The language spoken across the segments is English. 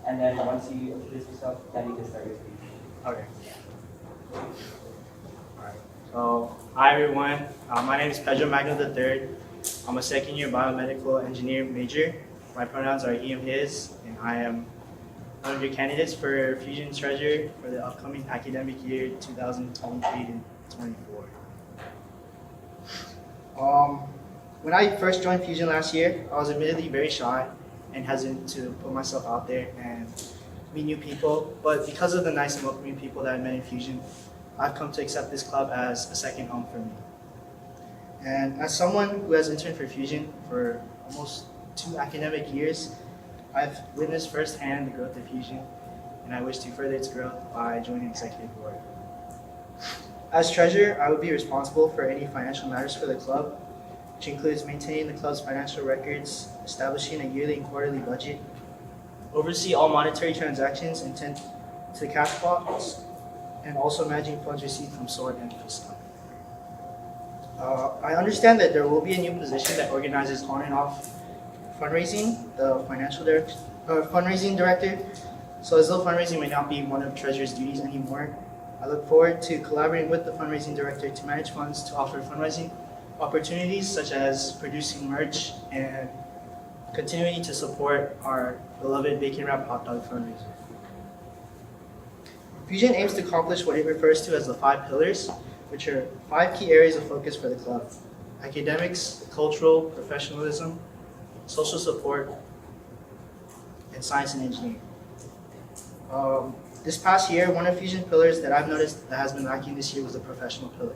and then once you introduce yourself, then you can start your speech. Okay. Alright. So, hi everyone. My name is Pedro Magno III. I'm a second year biomedical engineering major. My pronouns are he and his, and I am one of your candidates for Fusion Treasurer for the upcoming academic year 2023 to 24. When I first joined Fusion last year, I was admittedly very shy and hesitant to put myself out there and meet new people, but because of the nice and welcoming people that I met in Fusion, I've come to accept this club as a second home for me. And as someone who has interned for Fusion for almost 2 academic years, I've witnessed firsthand the growth of Fusion, and I wish to further its growth by joining the executive board. As treasurer, I would be responsible for any financial matters for the club, which includes maintaining the club's financial records, establishing a yearly and quarterly budget, oversee all monetary transactions and tend to the cash box, and also managing funds received from SWORD and FISCA. I understand that there will be a new position that organizes on and off fundraising, the fundraising director. So as though fundraising may not be one of Treasurer's duties anymore, I look forward to collaborating with the fundraising director to manage funds to offer fundraising opportunities such as producing merch and continuing to support our beloved Bacon Wrap Hot Dog fundraiser. Fusion aims to accomplish what it refers to as the 5 pillars, which are 5 key areas of focus for the club: academics, cultural, professionalism, social support, and science and engineering. This past year, one of Fusion pillars that I've noticed that has been lacking this year was the professional pillar.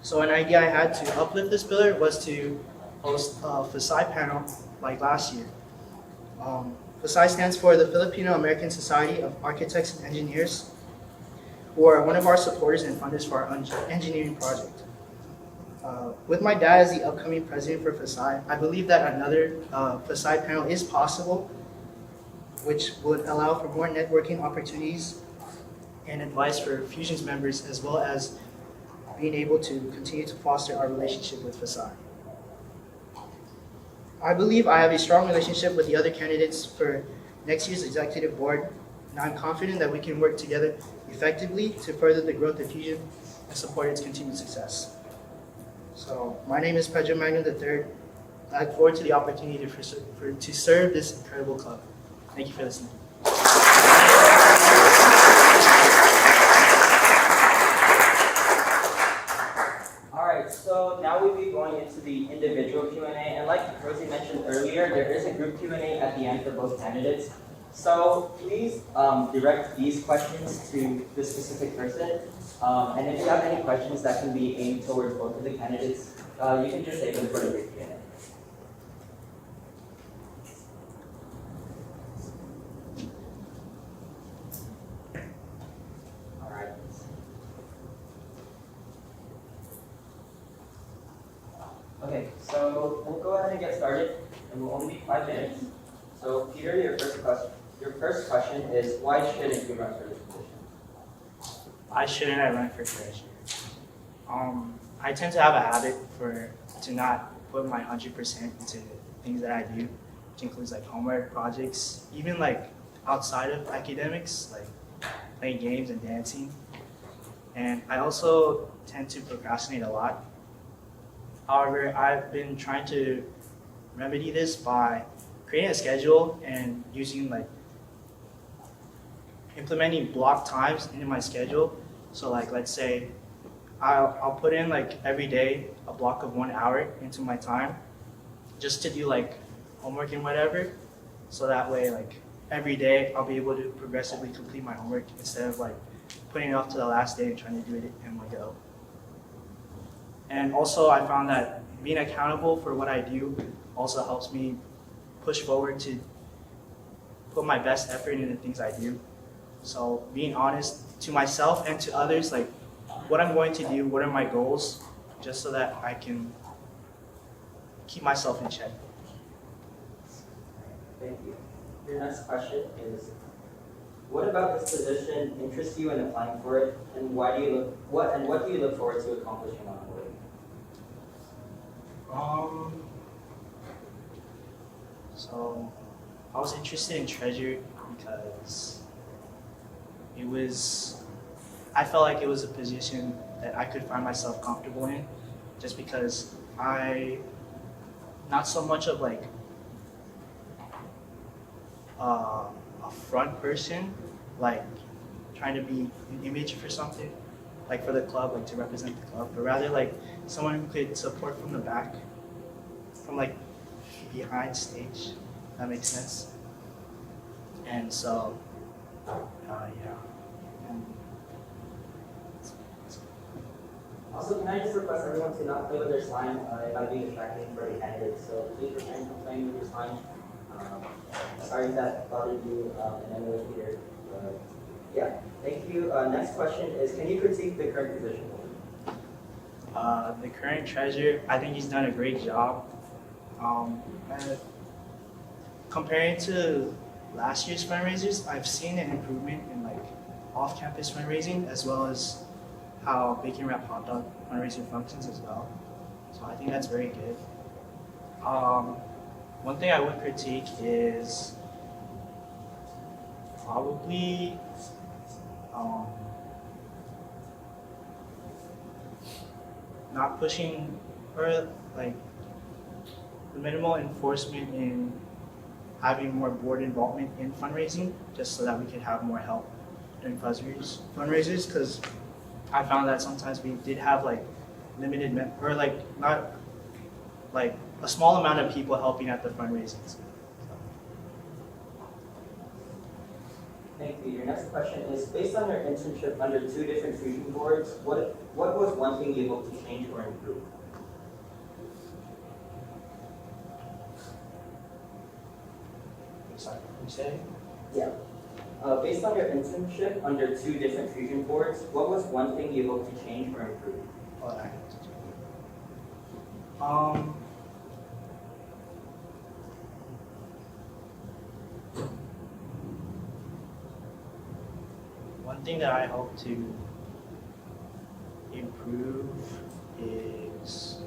So an idea I had to uplift this pillar was to host a FSI panel like last year. FSI stands for the Filipino American Society of Architects and Engineers, who are one of our supporters and funders for our engineering project. With my dad as the upcoming president for FSI, I believe that another FSI panel is possible, which would allow for more networking opportunities and advice for Fusion's members, as well as being able to continue to foster our relationship with FSI. I believe I have a strong relationship with the other candidates for next year's executive board, and I'm confident that we can work together effectively to further the growth of Fusion and support its continued success. So, my name is Pedro Magno III. I look forward to the opportunity to serve this incredible club. Thank you for listening. Alright, so now we'll be going into the individual Q&A, and like Rosie mentioned earlier, there is a group Q&A at the end for both candidates. So please direct these questions to the specific person, and if you have any questions that can be aimed towards both of the candidates, you can just save them for the group Q&A. Okay, so we'll go ahead and get started, and we'll only be 5 minutes. So Peter, your first question is, why shouldn't you run for this position? Why shouldn't I run for treasurer? I tend to have a habit to not put my 100% into things that I do, which includes like homework, projects, even like outside of academics, like playing games and dancing. And I also tend to procrastinate a lot. However, I've been trying to remedy this by creating a schedule and using implementing block times into my schedule. So let's say I'll put in every day a block of 1 hour into my time just to do homework and whatever. So that way every day I'll be able to progressively complete my homework instead of putting it off to the last day and trying to do it in one go. And also I found that being accountable for what I do also helps me push forward to put my best effort into the things I do. So being honest to myself and to others, what I'm going to do, what are my goals, just so that I can keep myself in check. Thank you. Your next question is, what about this position interests you in applying for it, and what do you look forward to accomplishing on the way? So I was interested in treasury because I felt like it was a position that I could find myself comfortable in, just because not so much of like a front person, like trying to be an image for something, like for the club, like to represent the club, but rather like someone who could support from the back, from like behind stage. That makes sense. And so, yeah. And Also, can I just request everyone to not play with their slime? It might be distracting for the candidates, so please refrain from playing with your slime. Sorry if that bothered you in any way, Peter. Yeah, thank you. Next question is, can you critique the current position? the current treasurer, I think he's done a great job. And comparing to last year's fundraisers, I've seen an improvement in like off-campus fundraising as well as how Bacon Wrap Hot Dog fundraiser functions as well. So I think that's very good. One thing I would critique is probably not pushing or like the minimal enforcement in having more board involvement in fundraising, just so that we could have more help during fundraisers. Because I found that sometimes we did have like limited or like not like a small amount of people helping at the fundraisings. Thank you. Your next question is, based on your internship under 2 different fusion boards, what was one thing you hoped to change or improve? Sorry, you say? Yeah. Based on your internship under 2 different fusion boards, what was one thing you hoped to change or improve? What I have to do. One thing that I hope to improve is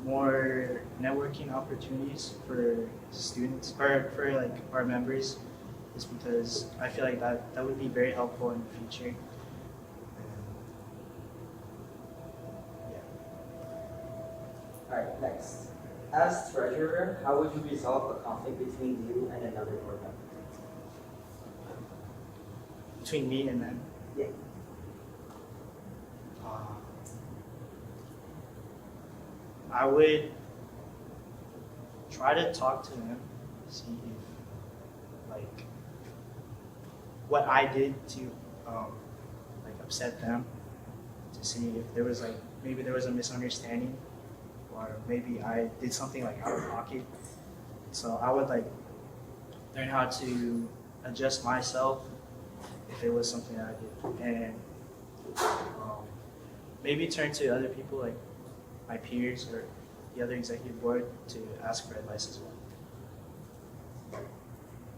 more networking opportunities for students or for like our members, just because I feel like that would be very helpful in the future. Alright, next. As treasurer, how would you resolve a conflict between you and another board member? Between me and them. Yeah. I would try to talk to them, see if like what I did to like upset them, to see if there was like maybe there was a misunderstanding, or maybe I did something like out of pocket. So I would like learn how to adjust myself if it was something that I did, and maybe turn to other people like my peers or the other executive board to ask for advice as well.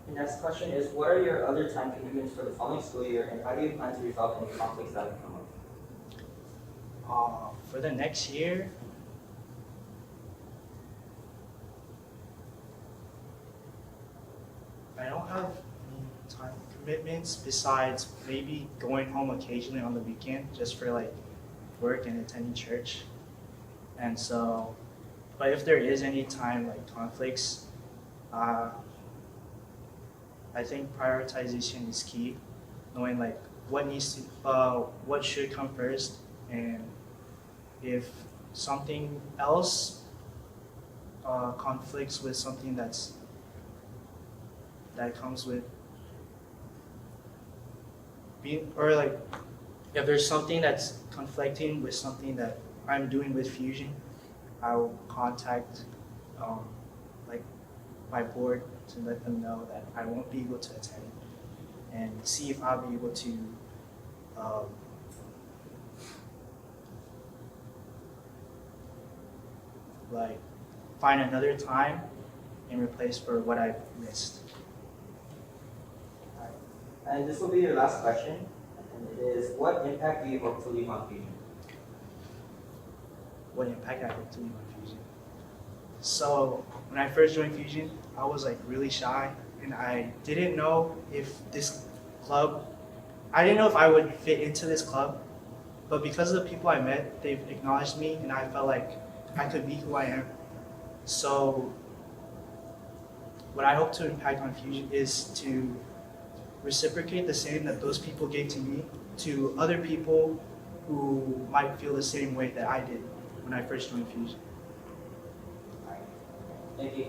The next question is, what are your other time commitments for the following school year, and how do you plan to resolve any conflicts that have come up? For the next year, I don't have any time commitments besides maybe going home occasionally on the weekend just for like work and attending church. And so, but if there is any time like conflicts, I think prioritization is key. Knowing like what needs to, what should come first, and if something else conflicts with something that comes with being, or like if there's something that's conflicting with something that I'm doing with Fusion, I will contact like my board to let them know that I won't be able to attend, and see if I'll be able to like find another time and replace for what I missed. And this will be your last question, and it is, what impact do you hope to leave on Fusion? What impact I hope to leave on Fusion? So when I first joined Fusion, I was like really shy, and I didn't know if this club, I didn't know if I would fit into this club. But because of the people I met, they've acknowledged me, and I felt like I could be who I am. So what I hope to impact on Fusion is to reciprocate the same that those people gave to me to other people who might feel the same way that I did when I first joined Fusion. Thank you.